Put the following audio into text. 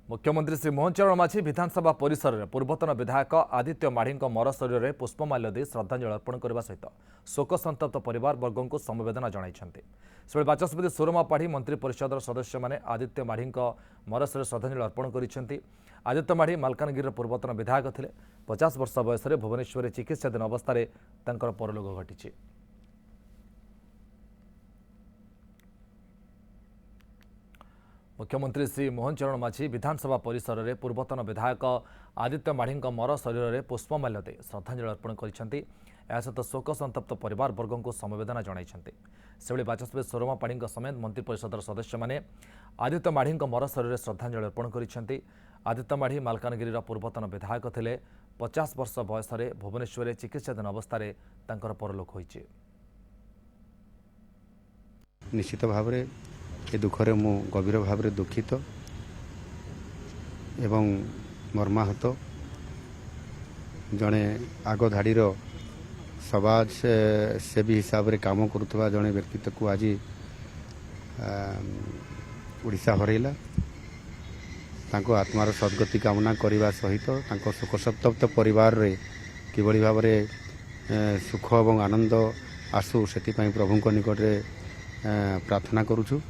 मुख्यमंत्री श्री मोहन चरण माझी विधानसभा परिसर में पूर्वतन विधायक आदित्य माढ़ी मर शरीर में पुष्पमाल्य दे श्रद्धांजलि अर्पण करने सहित शोक संतप्त परिवार वर्ग को समवेदना जणाइछन्ते। से बाचस्पति सुरमा पाढ़ी मंत्री परिषद सदस्य माने आदित्य माढ़ी मर शरीर श्रद्धांजलि अर्पण कर आदित्य माढ़ी मालकानगिरी पूर्वतन विधायक थे। 50 वर्ष बयस भुवनेश्वर चिकित्साधीन अवस्था परलोक घटी। मुख्यमंत्री श्री मोहन चरण माझी विधानसभा परिसर में पूर्वतन विधायक आदित्य माढ़ी मर शरीर में पुष्पमाल्य दे श्रद्धांजलि अर्पण कर सहित शोक संतप्त परिवार वर्ग को समवेदना जणाइछन्ते। से बाचस्पति सुरमा पाढ़ी समेत मंत्री परिषद सदस्य माने आदित्य माढ़ी मर शरीर में श्रद्धांजलि अर्पण कर आदित्य माढ़ी मालकानगिरी पूर्वतन विधायक थे। 50 वर्ष बयस भुवनेश्वर चिकित्साधीन अवस्था परलोक होइछि। निश्चित भाव ए दुखरे मु गभीर भाव दुखित एवं मर्माहत। जड़े आग धाड़ीर समाज सेवी हिसाब से काम करुवा जड़े व्यक्तित्व को आज ओडिशा हरैला। आत्मार सद्गति कामना करने सहित शोकसंतप्त परिवार रे किभली भाव सुख और आनंद आसू से प्रभु निकट में प्रार्थना करुछु।